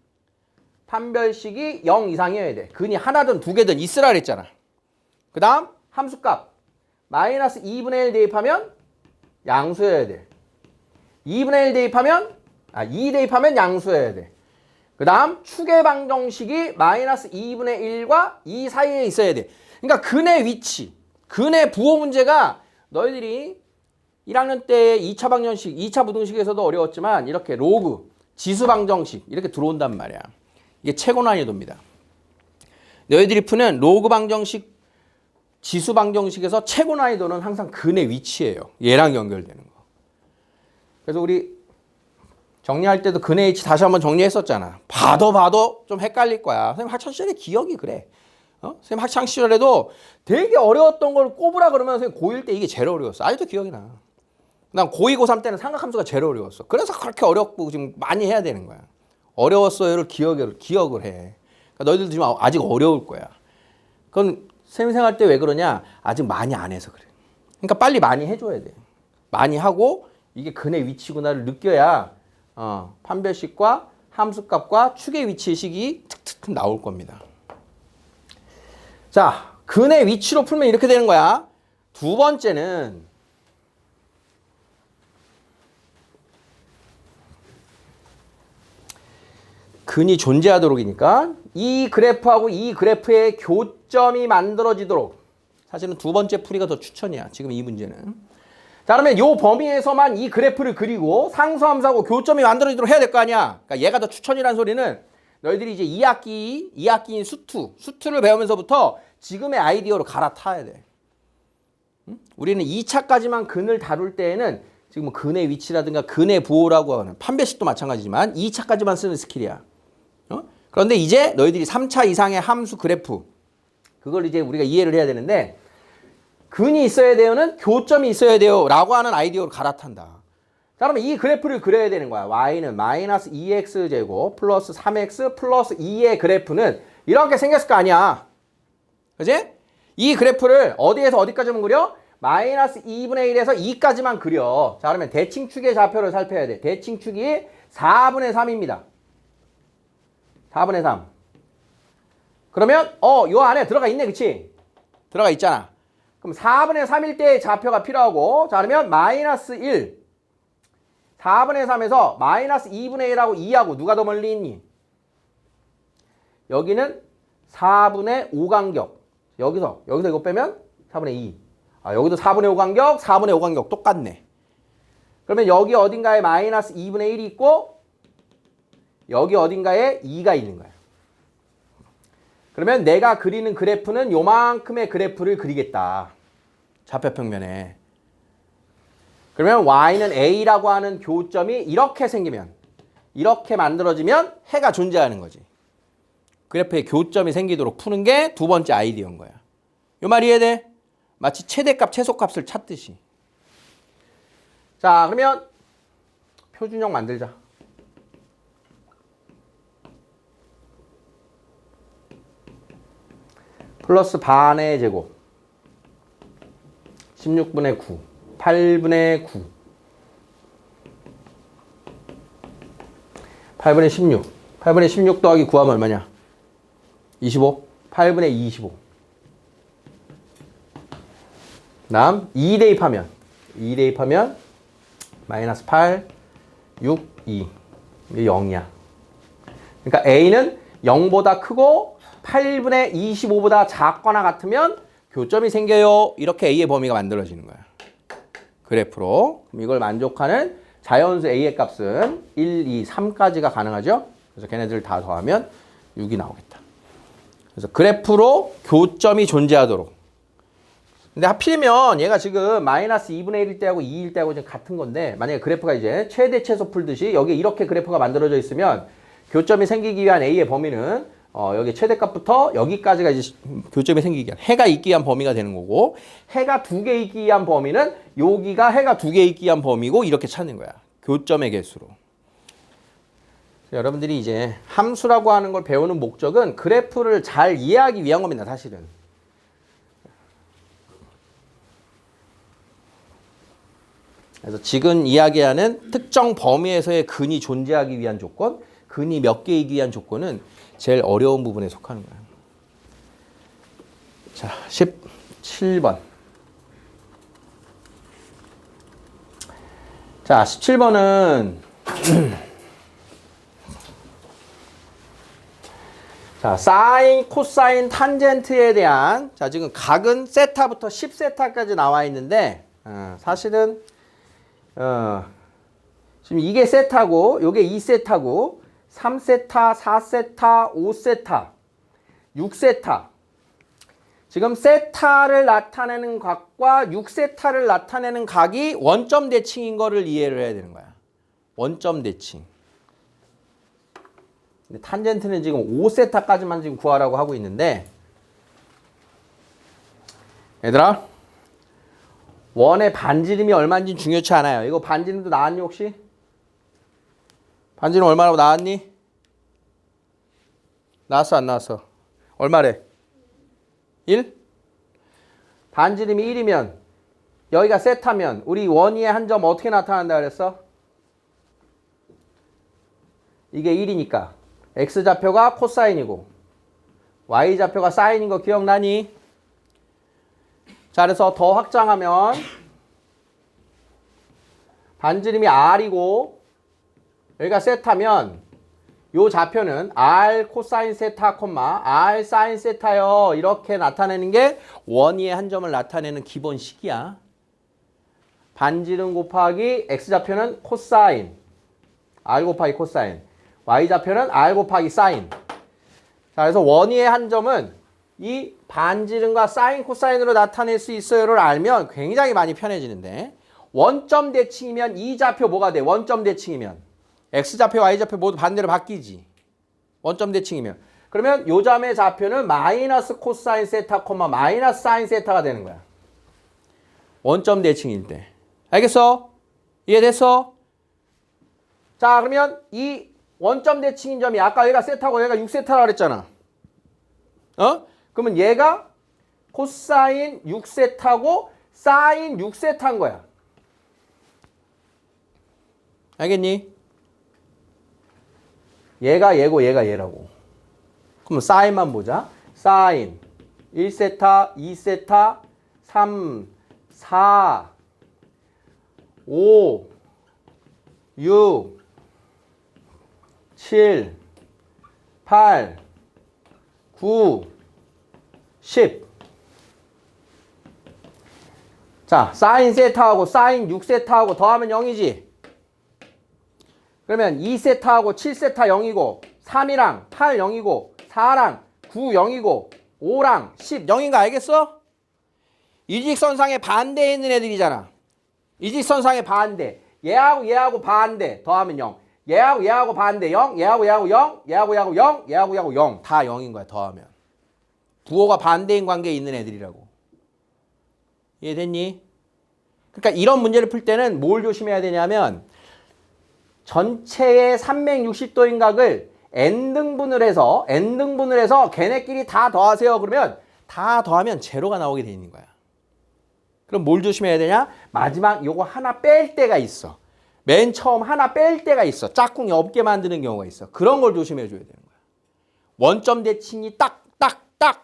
판별식이 0 이상이어야 돼. 근이 하나든 두 개든 있으라 그랬잖아. 그 다음 함수값. 마이너스 2분의 1 대입하면 양수여야 돼. 2분의 1 대입하면 2 대입하면 양수여야 돼. 그 다음 축의 방정식이 마이너스 2분의 1과 2 사이에 있어야 돼. 그러니까 근의 위치, 근의 부호 문제가 너희들이 1학년 때 2차 방정식, 2차 부등식에서도 어려웠지만 이렇게 로그, 지수 방정식 이렇게 들어온단 말이야. 이게 최고 난이도입니다. 너희들이 푸는 로그 방정식, 지수 방정식에서 최고 난이도는 항상 근의 위치예요. 얘랑 연결되는 거. 그래서 우리 정리할 때도 근의 위치 다시 한번 정리했었잖아. 봐도 좀 헷갈릴 거야. 선생님 학창시절에 기억이 그래. 선생님 학창시절에도 되게 어려웠던 걸 꼽으라 그러면 선생님 고1 때 이게 제일 어려웠어. 아직도 기억이 나. 난 고2, 고3 때는 삼각함수가 제일 어려웠어. 그래서 그렇게 어렵고 지금 많이 해야 되는 거야. 어려웠어요를 기억을 해. 그러니까 너희들도 지금 아직 어려울 거야. 그건 선생님 생활 때 왜 그러냐? 아직 많이 안 해서 그래. 그러니까 빨리 많이 해줘야 돼. 많이 하고 이게 근의 위치구나를 느껴야 판별식과 함수값과 축의 위치식이 툭툭 나올 겁니다. 자, 근의 위치로 풀면 이렇게 되는 거야. 두 번째는 근이 존재하도록이니까 이 그래프하고 이 그래프의 교점이 만들어지도록. 사실은 두 번째 풀이가 더 추천이야. 지금 이 문제는. 자, 그러면 이 범위에서만 이 그래프를 그리고 상수함수하고 교점이 만들어지도록 해야 될 거 아니야. 그러니까 얘가 더 추천이라는 소리는 너희들이 이제 2학기인 수투를 배우면서부터 지금의 아이디어로 갈아타야 돼. 우리는 2차까지만 근을 다룰 때에는 지금 근의 위치라든가 근의 부호라고 하는 판별식도 마찬가지지만 2차까지만 쓰는 스킬이야. 그런데 이제 너희들이 3차 이상의 함수 그래프, 그걸 이제 우리가 이해를 해야 되는데, 근이 있어야 돼요는 교점이 있어야 돼요 라고 하는 아이디어로 갈아탄다. 자, 그러면 이 그래프를 그려야 되는 거야. y는 마이너스 2x제곱 플러스 3x 플러스 2의 그래프는 이렇게 생겼을 거 아니야. 그지? 이 그래프를 어디에서 어디까지만 그려? 마이너스 2분의 1에서 2까지만 그려. 자, 그러면 대칭축의 좌표를 살펴야 돼. 대칭축이 4분의 3입니다. 4분의 3. 그러면 요 안에 들어가 있네. 그치? 들어가 있잖아. 그럼 4분의 3일 때의 좌표가 필요하고, 자, 그러면 마이너스 1. 4분의 3에서 마이너스 2분의 1하고 2하고 누가 더 멀리 있니? 여기는 4분의 5 간격. 여기서 이거 빼면 4분의 2. 여기도 4분의 5 간격, 4분의 5 간격 똑같네. 그러면 여기 어딘가에 마이너스 2분의 1이 있고 여기 어딘가에 2가 있는 거야. 그러면 내가 그리는 그래프는 요만큼의 그래프를 그리겠다. 좌표평면에. 그러면 y는 a라고 하는 교점이 이렇게 생기면, 이렇게 만들어지면 해가 존재하는 거지. 그래프에 교점이 생기도록 푸는 게 두 번째 아이디어인 거야. 요 말 이해돼? 마치 최대값, 최소값을 찾듯이. 자, 그러면 표준형 만들자. 플러스 반의 제곱 16분의 9 8분의 9 8분의 16 8분의 16 더하기 9하면 얼마냐? 25 8분의 25 다음 2 대입하면 마이너스 8 6 2 이게 0이야. 그러니까 A는 0보다 크고 8분의 25보다 작거나 같으면 교점이 생겨요. 이렇게 A의 범위가 만들어지는 거야. 그래프로. 그럼 이걸 만족하는 자연수 A의 값은 1, 2, 3까지가 가능하죠. 그래서 걔네들 다 더하면 6이 나오겠다. 그래서 그래프로 교점이 존재하도록. 근데 하필이면 얘가 지금 마이너스 2분의 1일 때하고 2일 때하고 지금 같은 건데 만약에 그래프가 이제 최대 최소 풀듯이 여기 이렇게 그래프가 만들어져 있으면 교점이 생기기 위한 A의 범위는 여기 최대값부터 여기까지가 이제 교점이 생기기 위한 해가 있기 위한 범위가 되는 거고 해가 2개 있기 위한 범위는 여기가 해가 2개 있기 위한 범위고 이렇게 찾는 거야. 교점의 개수로. 여러분들이 이제 함수라고 하는 걸 배우는 목적은 그래프를 잘 이해하기 위한 겁니다. 사실은. 그래서 지금 이야기하는 특정 범위에서의 근이 존재하기 위한 조건, 근이 몇 개이기 위한 조건은 제일 어려운 부분에 속하는 거예요. 자, 17번. 자, 17번은 자, 사인, 코사인, 탄젠트에 대한 자, 지금 각은 세타부터 10세타까지 나와 있는데 사실은 지금 이게 세타고 요게 2세타고 3세타, 4세타, 5세타, 6세타. 지금 세타를 나타내는 각과 6세타를 나타내는 각이 원점 대칭인 거를 이해를 해야 되는 거야. 원점 대칭. 근데 탄젠트는 지금 5세타까지만 지금 구하라고 하고 있는데 얘들아 원의 반지름이 얼마인지 중요치 않아요. 이거 반지름도 나왔니 혹시? 반지름 얼마라고 나왔니? 나왔어 안 나왔어? 얼마래? 1? 반지름이 1이면 여기가 세타면 우리 원위의 한 점 어떻게 나타난다 그랬어? 이게 1이니까 X좌표가 코사인이고 Y좌표가 사인인 거 기억나니? 자, 그래서 더 확장하면 반지름이 R이고 여기가 세타면 요 좌표는 R 코사인 세타, R 사인 세타요. 이렇게 나타내는 게 원위의 한 점을 나타내는 기본식이야. 반지름 곱하기 X좌표는 코사인, R 곱하기 코사인, Y좌표는 R 곱하기 사인. 자, 그래서 원위의 한 점은 이 반지름과 사인, 코사인으로 나타낼 수 있어요를 알면 굉장히 많이 편해지는데 원점 대칭이면 이 좌표 뭐가 돼? 원점 대칭이면 X좌표, Y좌표 모두 반대로 바뀌지. 원점 대칭이면. 그러면 요 점의 좌표는 마이너스 코사인 세타, 마이너스 사인 세타가 되는 거야. 원점 대칭일 때. 알겠어? 이해됐어? 자, 그러면 이 원점 대칭인 점이 아까 얘가 세타고 얘가 6세타라고 그랬잖아. 그러면 얘가 코사인 6세타고 사인 6세타인 거야. 알겠니? 얘가 얘고 얘가 얘라고. 그럼 사인만 보자. 사인 1세타, 2세타, 3, 4, 5, 6, 7, 8, 9, 10. 자, 사인 세타하고 사인 6세타하고 더하면 0이지. 그러면 2세타하고 7세타 0이고 3이랑 8 0이고 4랑 9 0이고 5랑 10 0인 거 알겠어? 이직선상의 반대에 있는 애들이잖아. 이직선상의 반대. 얘하고 얘하고 반대 더하면 0. 얘하고 얘하고 반대 0. 얘하고 얘하고 0. 얘하고 얘하고 0. 얘하고 얘하고 0. 다 0인 거야 더하면. 부호가 반대인 관계에 있는 애들이라고. 이해됐니? 그러니까 이런 문제를 풀 때는 뭘 조심해야 되냐면 전체의 360도인 각을 n등분을 해서 걔네끼리 다 더하세요. 그러면 다 더하면 제로가 나오게 돼 있는 거야. 그럼 뭘 조심해야 되냐? 마지막 요거 하나 뺄 때가 있어. 맨 처음 하나 뺄 때가 있어. 짝꿍이 없게 만드는 경우가 있어. 그런 걸 조심해 줘야 되는 거야. 원점 대칭이 딱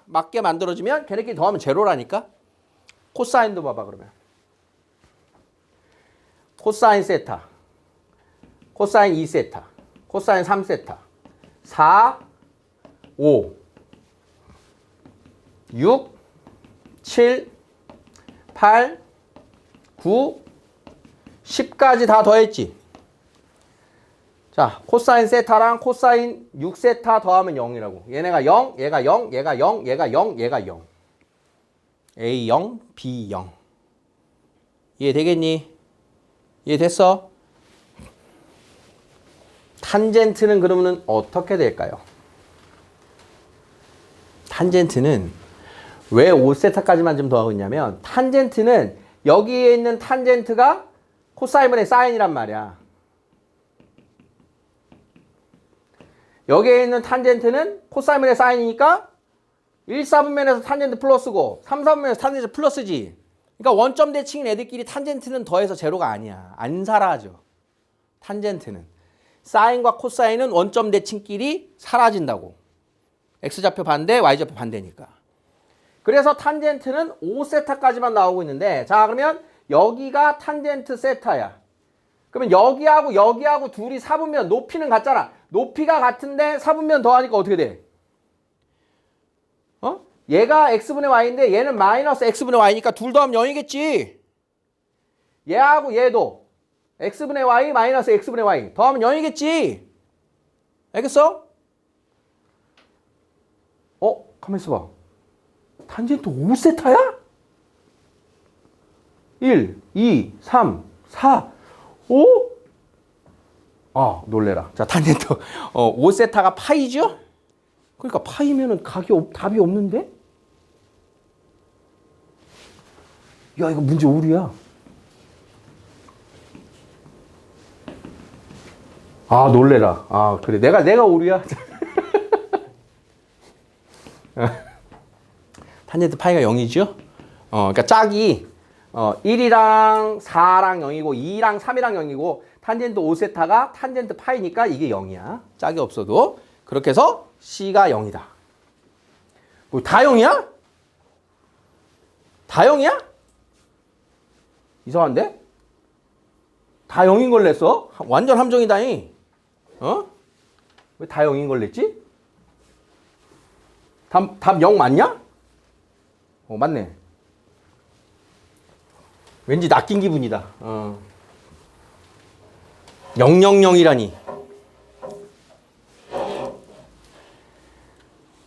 맞게 만들어지면 걔네끼리 더하면 제로라니까. 코사인도 봐봐 그러면. 코사인 세타, 코사인 2세타, 코사인 3세타, 4, 5, 6, 7, 8, 9, 10까지 다 더했지. 자, 코사인 세타랑 코사인 6세타 더하면 0이라고. 얘네가 0, 얘가 0, 얘가 0, 얘가 0, 얘가 0. A0, B0. 이해되겠니? 이해됐어? 탄젠트는 그러면 어떻게 될까요? 탄젠트는 왜 5세타까지만 좀 더하고 있냐면 탄젠트는 여기에 있는 탄젠트가 코사인분의 사인이란 말이야. 여기에 있는 탄젠트는 코사인분의 사인이니까 1, 4분면에서 탄젠트 플러스고 3, 4분면에서 탄젠트 플러스지. 그러니까 원점 대칭인 애들끼리 탄젠트는 더해서 제로가 아니야. 안 사라져. 탄젠트는. 사인과 코사인은 원점 대칭끼리 사라진다고. X좌표 반대, Y좌표 반대니까. 그래서 탄젠트는 5세타까지만 나오고 있는데 자 그러면 여기가 탄젠트 세타야. 그러면 여기하고 둘이 4분면 높이는 같잖아. 높이가 같은데 4분면 더하니까 어떻게 돼? 얘가 x분의 y인데 얘는 마이너스 x분의 y니까 둘 더하면 0이겠지. 얘하고 얘도 x분의 y 마이너스 x분의 y 더하면 0이겠지. 알겠어? 가만 있어봐. 탄젠트 5세타야? 1, 2, 3, 4, 5? 아, 놀래라. 자, 탄젠트 5세타가 파이죠? 그러니까 파이면은 답이 없는데? 야, 이거 문제 오류야. 아, 놀래라. 아, 그래. 내가 오류야. 탄젠트 파이가 0이죠? 그러니까 짝이 1이랑 4랑 0이고 2랑 3이랑 0이고 탄젠트 5세타가 탄젠트 파이니까 이게 0이야. 짝이 없어도. 그렇게 해서 C가 0이다. 뭐 다 0이야? 다 0이야? 이상한데? 다 0인 걸 냈어? 완전 함정이다니. 왜 다 0인 걸 냈지? 답 0 맞냐? 맞네. 왠지 낚인 기분이다. 000이라니.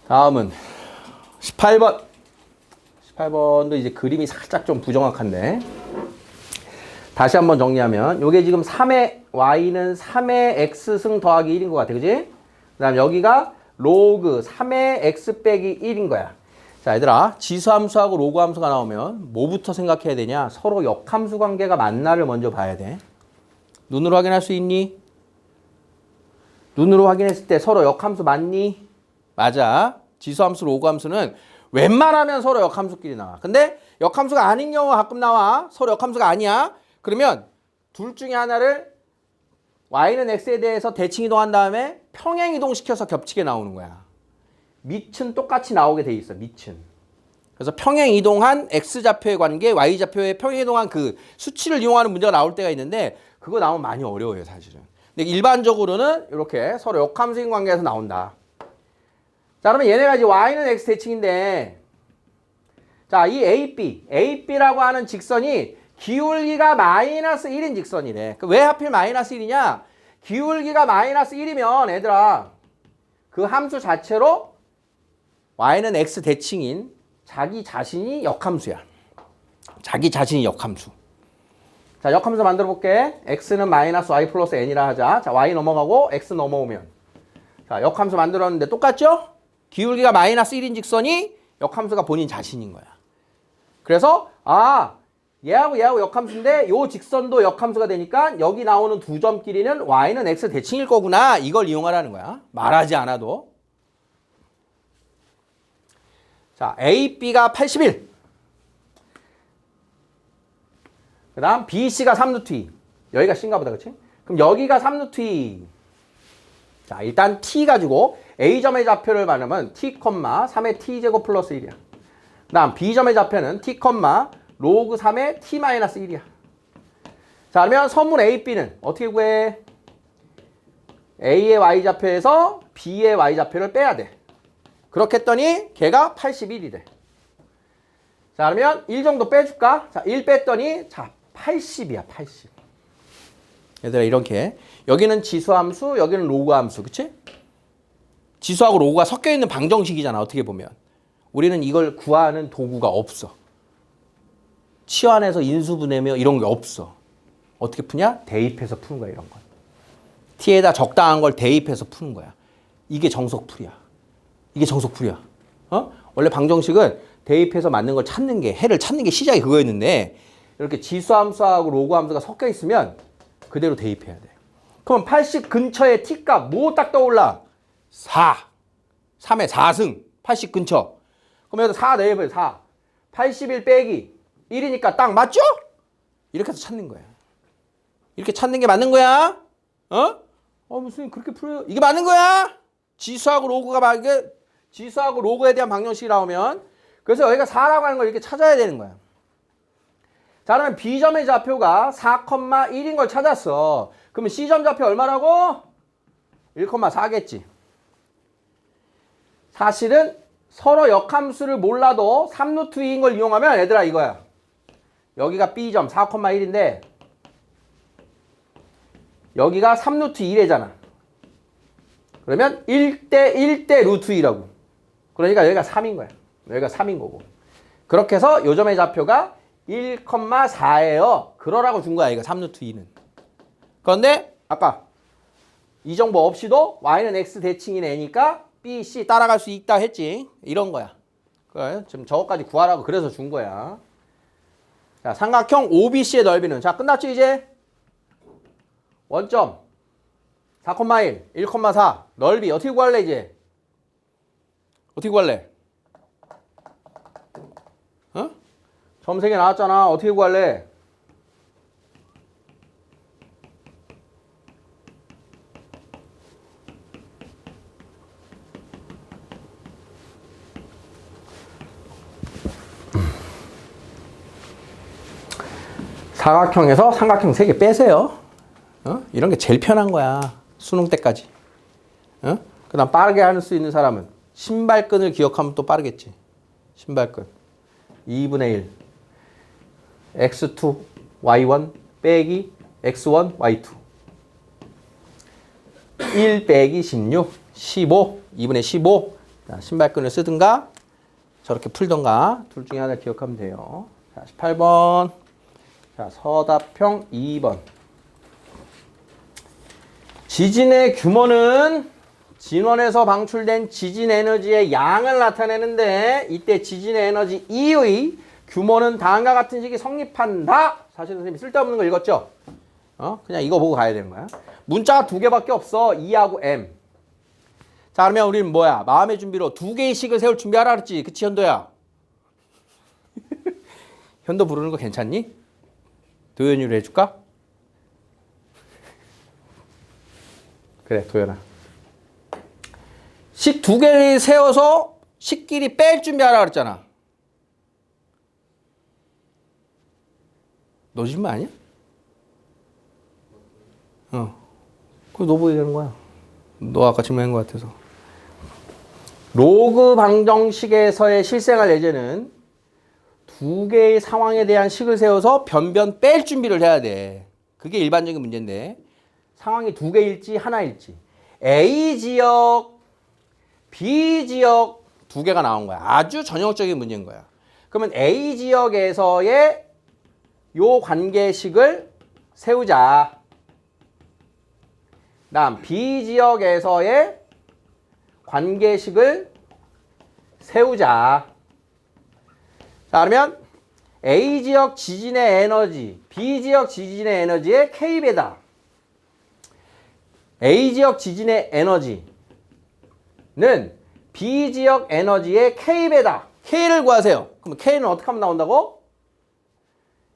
다음은 18번. 18번도 이제 그림이 살짝 좀 부정확한데. 다시 한번 정리하면 요게 지금 3의 y는 3의 x승 더하기 1인 것 같아. 그지? 그 다음 여기가 로그 3의 x 빼기 1인 거야. 자, 얘들아. 지수함수하고 로그함수가 나오면 뭐부터 생각해야 되냐? 서로 역함수 관계가 맞나를 먼저 봐야 돼. 눈으로 확인할 수 있니? 눈으로 확인했을 때 서로 역함수 맞니? 맞아. 지수함수, 로그함수는 웬만하면 서로 역함수끼리 나와. 근데 역함수가 아닌 경우가 가끔 나와. 서로 역함수가 아니야. 그러면 둘 중에 하나를 y는 x에 대해서 대칭 이동한 다음에 평행 이동시켜서 겹치게 나오는 거야. 밑은 똑같이 나오게 돼 있어. 밑은. 그래서 평행 이동한 x좌표의 관계, y좌표의 평행 이동한 그 수치를 이용하는 문제가 나올 때가 있는데 그거 나오면 많이 어려워요, 사실은. 근데 일반적으로는 이렇게 서로 역함수인 관계에서 나온다. 자, 그러면 얘네가 이제 y는 x 대칭인데 자, 이 AB라고 하는 직선이 기울기가 마이너스 1인 직선이래. 왜 하필 마이너스 1이냐? 기울기가 마이너스 1이면 얘들아 그 함수 자체로 y는 x 대칭인 자기 자신이 역함수야. 자기 자신이 역함수. 자, 역함수 만들어 볼게. x는 마이너스 y 플러스 n이라 하자. 자, y 넘어가고 x 넘어오면. 자, 역함수 만들었는데 똑같죠? 기울기가 마이너스 1인 직선이 역함수가 본인 자신인 거야. 그래서 얘하고 역함수인데 요 직선도 역함수가 되니까 여기 나오는 두 점끼리는 y는 x 대칭일 거구나. 이걸 이용하라는 거야. 말하지 않아도. 자, A, B가 81. 그 다음 B, C가 3루트 2. 여기가 C인가 보다, 그치? 그럼 여기가 3루트 2. 자, 일단 T 가지고 A점의 좌표를 받으면 T, 3의 T제곱 플러스 1이야. 그 다음 B점의 좌표는 T, 로그 3의 T 마이너스 1이야. 자, 그러면 선분 A, B는 어떻게 구해? A의 Y좌표에서 B의 Y좌표를 빼야 돼. 그렇게 했더니 걔가 81이래. 자, 그러면 1 정도 빼줄까? 자, 1 뺐더니 자, 80이야, 80. 얘들아, 이렇게 여기는 지수함수, 여기는 로그함수, 그치? 지수하고 로그가 섞여 있는 방정식이잖아, 어떻게 보면. 우리는 이걸 구하는 도구가 없어. 치환해서 인수분해며 이런 게 없어. 어떻게 푸냐? 대입해서 푸는 거야, 이런 건. t에다 적당한 걸 대입해서 푸는 거야. 이게 정석풀이야. 이게 정석풀이야. 원래 방정식은 대입해서 맞는 걸 찾는 게, 해를 찾는 게 시작이 그거였는데 이렇게 지수함수하고 로그함수가 섞여 있으면 그대로 대입해야 돼. 그럼 80 근처에 t값 뭐 딱 떠올라? 4. 3의 4승. 80 근처. 그럼 여기다 4 내입어요. 4. 81 빼기 1이니까 딱 맞죠? 이렇게 해서 찾는 거야. 이렇게 찾는 게 맞는 거야? 무슨 그렇게 풀어요? 이게 맞는 거야? 지수하고 로그가 맞게, 지수하고 로그에 대한 방정식이 나오면, 그래서 여기가 4라고 하는 걸 이렇게 찾아야 되는 거야. 자, 그러면 B점의 좌표가 4,1인 걸 찾았어. 그러면 C점 좌표 얼마라고? 1,4겠지. 사실은 서로 역함수를 몰라도 3루트 2인 걸 이용하면 얘들아 이거야. 여기가 B점 4,1인데 여기가 3루트 2래잖아. 그러면 1대 1대 루트 2라고. 그러니까 여기가 3인 거야. 여기가 3인 거고. 그렇게 해서 요점의 좌표가 1,4예요. 그러라고 준 거야. 이거 3루트 2는. 그런데 아까 이 정보 없이도 y는 x 대칭인 애니까 b, c 따라갈 수 있다 했지. 이런 거야. 그래, 지금 저거까지 구하라고 그래서 준 거야. 자, 삼각형 OBC의 넓이는, 자 끝났죠 이제? 원점 4,1, 1,4 넓이 어떻게 구할래 이제? 어떻게 구할래? 점 3개 나왔잖아. 어떻게 구할래? 사각형에서 삼각형 3개 빼세요. 이런 게 제일 편한 거야. 수능 때까지. 그 다음 빠르게 할 수 있는 사람은 신발끈을 기억하면 또 빠르겠지. 신발끈 2분의 1 x2 y1 빼기 x1 y2 1 빼기 16 15 2분의 15. 자, 신발끈을 쓰든가 저렇게 풀던가 둘 중에 하나 기억하면 돼요. 자, 18번. 자, 서답형 2번. 지진의 규모는 진원에서 방출된 지진 에너지의 양을 나타내는데 이때 지진의 에너지 E의 규모는 다음과 같은 식이 성립한다. 사실 선생님이 쓸데없는 거 읽었죠? 그냥 이거 보고 가야 되는 거야. 문자가 2개밖에 없어. E하고 M. 자, 그러면 우리는 뭐야? 마음의 준비로 2개의 식을 세울 준비하라 그랬지. 그치, 현도야? 현도 부르는 거 괜찮니? 도현이로 해줄까? 그래, 도현아. 식 2개를 세워서 식끼리 뺄 준비하라 그랬잖아. 너 질문 아니야? 그거 너 보게 되는 거야. 너 아까 질문한 것 같아서. 로그 방정식에서의 실생활 예제는 2개의 상황에 대한 식을 세워서 변변 뺄 준비를 해야 돼. 그게 일반적인 문제인데 상황이 2개일지 하나일지 A 지역, B 지역 2개가 나온 거야. 아주 전형적인 문제인 거야. 그러면 A 지역에서의 요 관계식을 세우자. 다음 B 지역에서의 관계식을 세우자. 자, 그러면 A 지역 지진의 에너지, B 지역 지진의 에너지의 K배다. A 지역 지진의 에너지는 B 지역 에너지의 K배다. K를 구하세요. 그럼 K는 어떻게 하면 나온다고?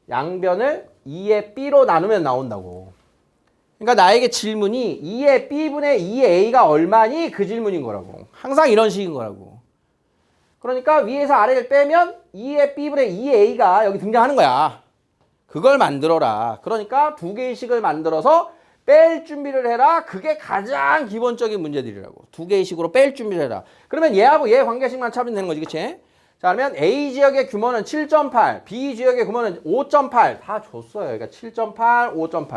양변을 2의 B로 나누면 나온다고. 그러니까 나에게 질문이 2의 B분의 2의 A가 얼마니? 그 질문인 거라고. 항상 이런 식인 거라고. 그러니까 위에서 아래를 빼면 2의 B분의 2의 A가 여기 등장하는 거야. 그걸 만들어라. 그러니까 2개의 식을 만들어서 뺄 준비를 해라. 그게 가장 기본적인 문제들이라고. 2개의 식으로 뺄 준비를 해라. 그러면 얘하고 얘 관계식만 찾으면 되는 거지. 그치? 자, 그러면 A 지역의 규모는 7.8, B 지역의 규모는 5.8. 다 줬어요. 그러니까 7.8, 5.8.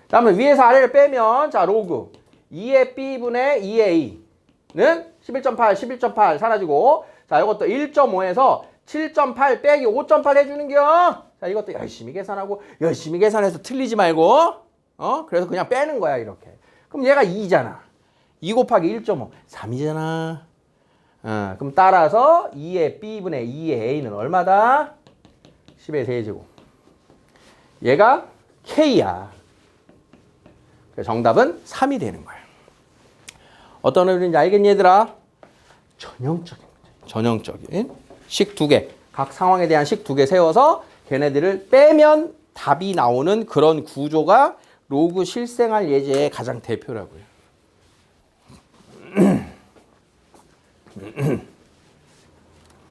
자, 그러면 위에서 아래를 빼면 자, 로그 2의 B분의 2의 A는 11.8, 11.8 사라지고 자, 이것도 1.5에서 7.8 빼기 5.8 해주는겨. 자, 이것도 열심히 계산하고 열심히 계산해서 틀리지 말고 그래서 그냥 빼는 거야 이렇게. 그럼 얘가 2잖아. 2 곱하기 1.5 3이잖아. 그럼 따라서 2의 B분의 2의 A는 얼마다? 10의 세제곱. 얘가 K야. 그래서 정답은 3이 되는 거야. 어떤 의미인지 알겠니 얘들아? 전형적인 식 두 개. 각 상황에 대한 식 두 개 세워서 걔네들을 빼면 답이 나오는 그런 구조가 로그 실생활 예제의 가장 대표라고요.